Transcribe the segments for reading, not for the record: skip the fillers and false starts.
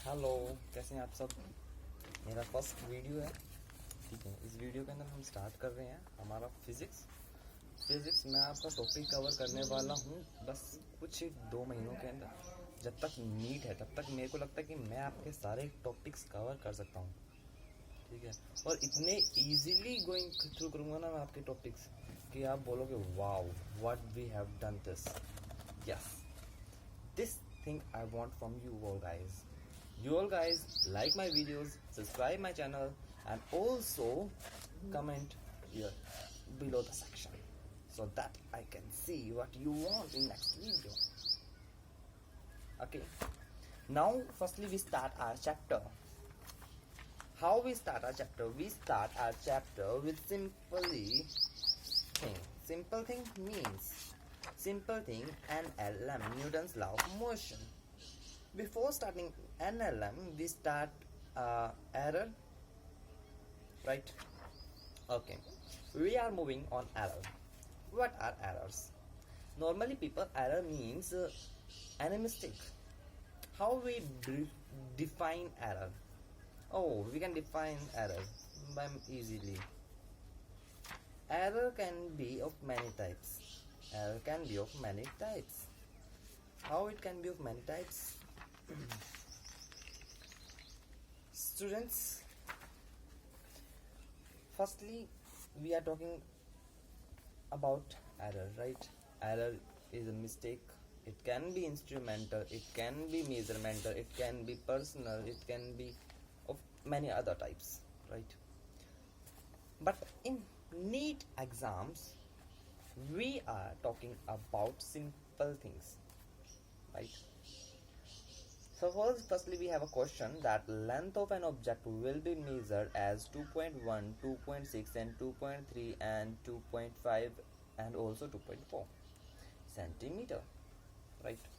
Hello, कैसे हैं आप सब। मेरा फर्स्ट वीडियो है, ठीक है। इस वीडियो के अंदर हम स्टार्ट कर रहे हैं हमारा फिज़िक्स मैं आपका टॉपिक कवर करने वाला हूँ बस कुछ 2 महीनों के अंदर। जब तक नीट है तब तक मेरे को लगता है कि मैं आपके सारे टॉपिक्स कवर कर सकता हूँ, ठीक है। और इतने इजीली गोइंग थ्रू करूँगा ना मैं आपके टॉपिक्स कि आप बोलोगे wow what we have done this. Yes, this thing I want from you all guys. You all guys like my videos, subscribe my channel, and also comment here below the section so that I can see what you want in next video. Okay, now firstly we start our chapter. How we start our chapter? We start our chapter with simple thing means simple thing NLM, Newton's law of motion. Before starting NLM, we start error, right? Okay, we are moving on error. What are errors? Normally, people error means any mistake. How we define error? Oh, we can define error by easily. Error can be of many types. Error can be of many types. How it can be of many types? Students, firstly we are talking about error, right? Error is a mistake. It can be instrumental, it can be measuremental, it can be personal, it can be of many other types, right? But in NEET exams we are talking about simple things, right? So firstly we have a question that length of an object will be measured as 2.1, 2.6 and 2.3 and 2.5 and also 2.4 centimeter, right?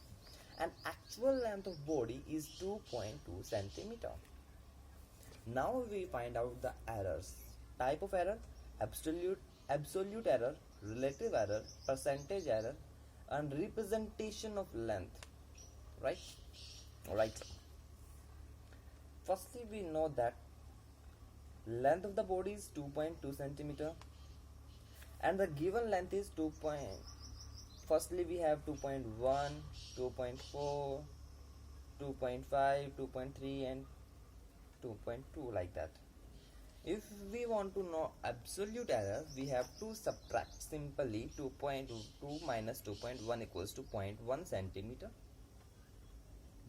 And actual length of body is 2.2 centimeter. Now we find out the errors. Type of error: absolute error, relative error, percentage error, and representation of length, right? Right. Firstly, we know that length of the body is 2.2 centimeter, and the given length is 2. Firstly, we have 2.1, 2.4, 2.5, 2.3, and 2.2 like that. If we want to know absolute error, we have to subtract simply 2.2 minus 2.1 equals to 0.1 centimeter.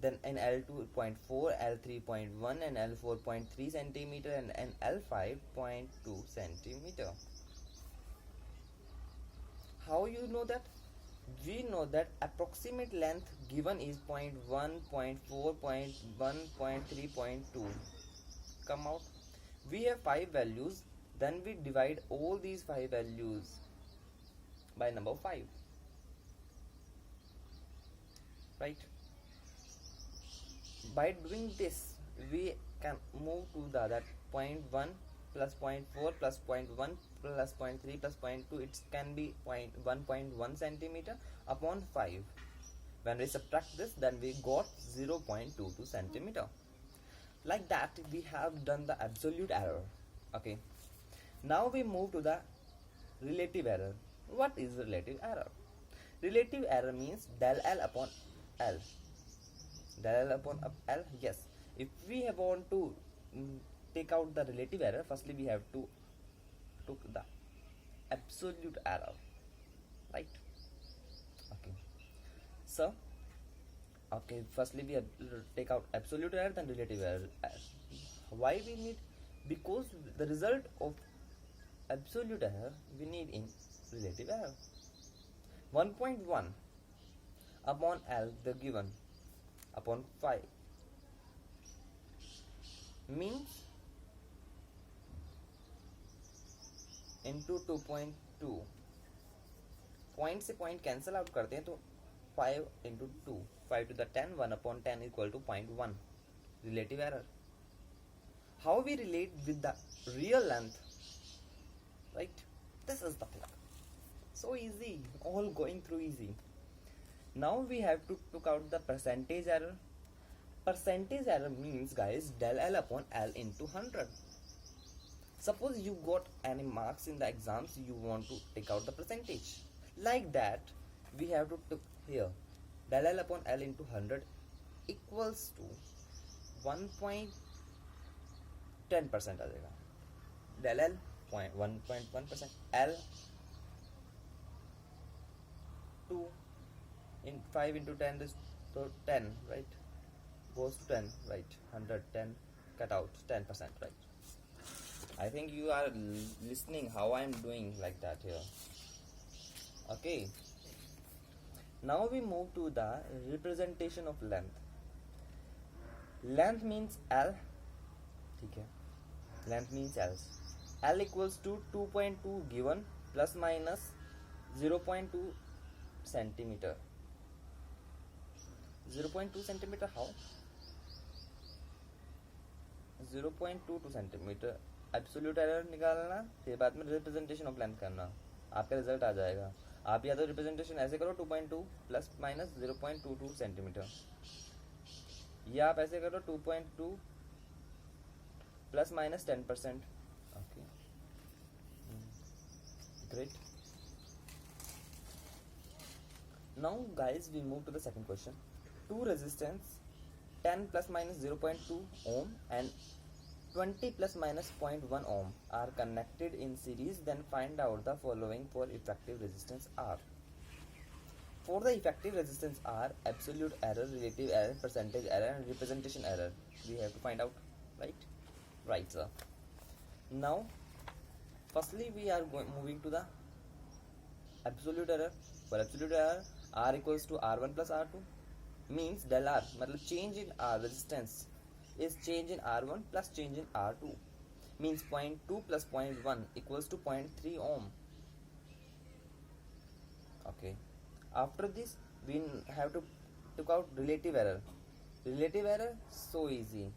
Then in L2.4, L3.1 and L4.3 centimeter and L5.2 centimeter. How you know that? We know that approximate length given is 0.1, 0.4, 0.1, 0.3, 0.2. Come out. We have 5 values. Then we divide all these 5 values by number 5. Right? By doing this, we can move to the other 0.1 plus 0.4 plus 0.1 plus 0.3 plus 0.2. It can be 1.1 centimeter upon 5. When we subtract this, then we got 0.22 centimeter. Like that, we have done the absolute error. Okay. Now we move to the relative error. What is relative error? Relative error means del L upon L. Del L upon L, yes. If we want to take out the relative error, firstly we have to take the absolute error, right? Okay. So, okay, firstly we have take out absolute error, then relative error. Why we need? Because the result of absolute error we need in relative error. 1.1 upon L, the given upon 5 means into 2.2. Point से point cancel out करते हैं तो 5 into 2, 5 to the 10, 1 upon 10 equal to 0.1. Relative error. How we relate with the real length, right? This is the thing. So easy, all going through easy. Now we have to took out the percentage error. Percentage error means, guys, del L upon L into 100. Suppose you got any marks in the exams, you want to take out the percentage. Like that, we have to took here del L upon L into 100 equals to 1.10% आ जाएगा. Del L 1.1%, L 2 in 5 into 10 is so 10, right? Goes to 10, right? 110 cut out 10%, right? I think you are listening how I am doing like that here. Okay. Now we move to the representation of length. Length means L. Okay. Length means L. L equals to 2.2 given plus minus 0.2 centimeter. 0.2 centimeter how? 0.22 centimeter. Absolute error निकालना, फिर बाद में representation of length करना, आपका result आ जाएगा. आप या तो रिप्रेजेंटेशन ऐसे करो 2.2 प्लस माइनस 0.22 सेंटीमीटर, या आप ऐसे करो 2.2 plus minus 10%. Okay, great. Now guys we move to the second question. Two resistance 10 plus minus 0.2 ohm and 20 plus minus 0.1 ohm are connected in series. Then find out the following for effective resistance R. For the effective resistance R, absolute error, relative error, percentage error and representation error we have to find out, right? Right, sir. Now firstly we are moving to the absolute error. For absolute error, R equals to R1 plus R2 means del R, मतलब change in R resistance is change in R1 plus change in R2, means 0.2 plus 0.1 equals to 0.3 ohm. Okay, after this we have to took out relative error. Relative error, so easy.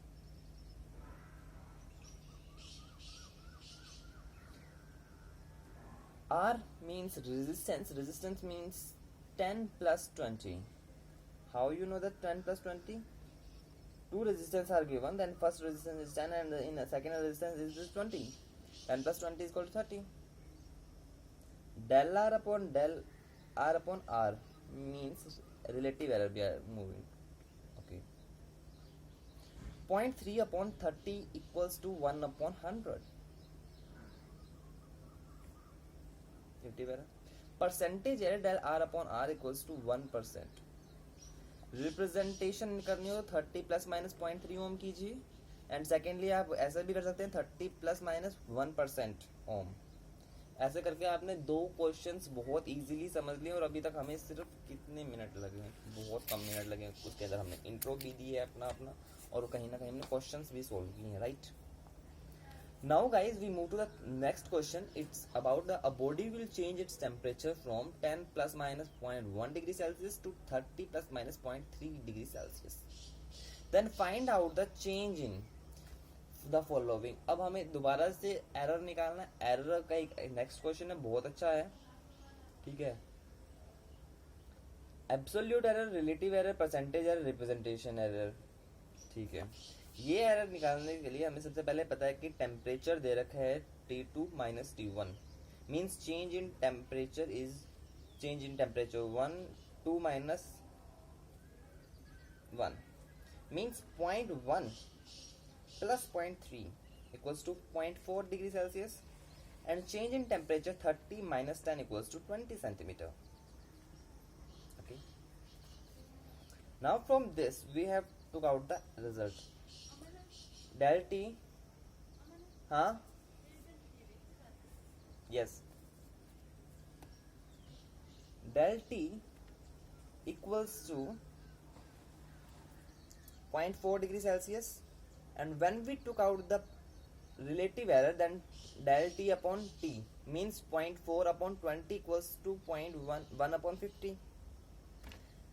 R means resistance. Resistance means 10 plus 20. How you know that 10 plus 20? Two resistance are given, then first resistance is 10 and in a second resistance is 20. 10 plus 20 is equal to 30. Del R upon R means relative error we are moving. Okay. 0.3 upon 30 equals to 1 upon 100. Relative error. Percentage error del R upon R equals to 1%. Representation करनी हो 30 plus minus 0.3 ओम कीजिए, and secondly आप ऐसा भी कर सकते हैं 30 plus minus 1% ओम. ऐसे करके आपने दो क्वेश्चंस बहुत इजीली समझ लिए, और अभी तक हमें सिर्फ कितने मिनट लगे, बहुत कम मिनट लगे. उसके अंदर हमने इंट्रो भी दी है अपना और कहीं ना कहीं हमने क्वेश्चंस भी सोल्व किए हैं, right. Now guys, we move to the next question. It's about a body will change its temperature from 10 plus minus 0.1 degree Celsius to 30 plus minus 0.3 degree Celsius. Then find out the change in the following. अब हमें दोबारा से error निकालना है. Error का एक next question है, बहुत अच्छा है, ठीक है. Absolute error, relative error, percentage error, representation error, ठीक है. ये एरर निकालने के लिए हमें सबसे पहले पता है कि टेम्परेचर दे रखा है T2 minus T1, means change in temperature is change in temperature 1 2 minus 1 means 0.1 plus 0.3 equals to 0.4 degree Celsius, and change in temperature 30 minus 10 equals to 20 centimetre. Okay. Now from this we have took out the result. Del T, yes, del T equals to 0.4 degree Celsius, and when we took out the relative error, then del T upon T means 0.4 upon 20 equals to 0.1 upon 50,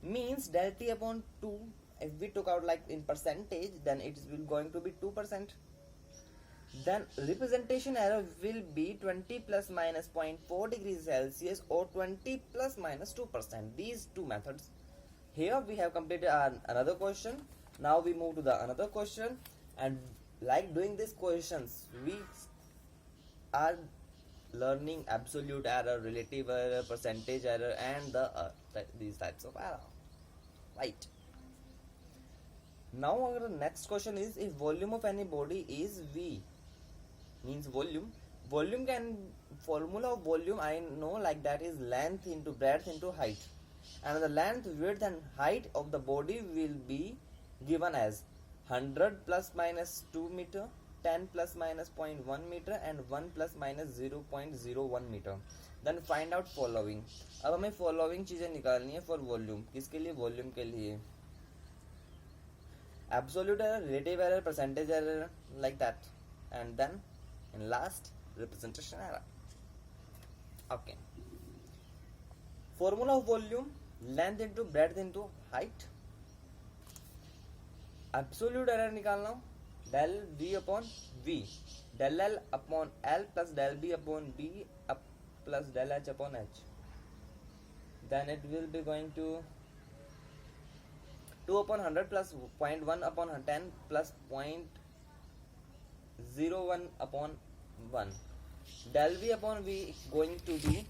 means del T upon 2, if we took out like in percentage, then it is going to be 2%. Then representation error will be 20 plus minus 0.4 degrees Celsius or 20 plus minus 2%. These two methods. Here we have completed another question Now we move to the another question, and like doing these questions, we are learning absolute error, relative error, percentage error, and these types of error, right? Now our next question is, if volume of any body is V, means volume can, formula of volume I know, like that is length into breadth into height, and the length, width and height of the body will be given as 100 plus minus 2 meter, 10 plus minus 0.1 meter and 1 plus minus 0.01 meter. Then find out following. अब हमें following चीजें निकालनी है for volume. किसके लिए? Volume के लिए. Absolute error, relative error, percentage error, like that, and then in last, representation error. Okay. Formula of volume: length into breadth into height. Absolute error निकालना, del V upon V, del L upon L plus del B upon B plus del H upon H. Then it will be going to 2 upon 100 plus 0.1 upon 10 plus 0.01 upon 1. Del V upon V going to be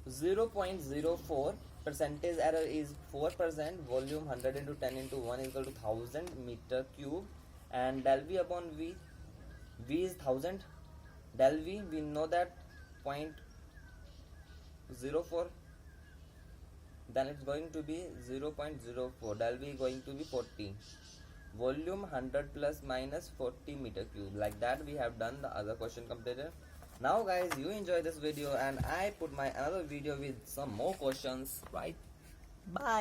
0.04. Percentage error is 4%. Volume 100 into 10 into 1 is equal to 1000 meter cube. And del V upon V, V is 1000. Del V, we know that 0.04. Then it's going to be 0.04. Del V going to be 40. Volume 100 plus minus 40 meter cube. Like that we have done the other question completed. Now guys, you enjoy this video and I put my another video with some more questions, right? Bye.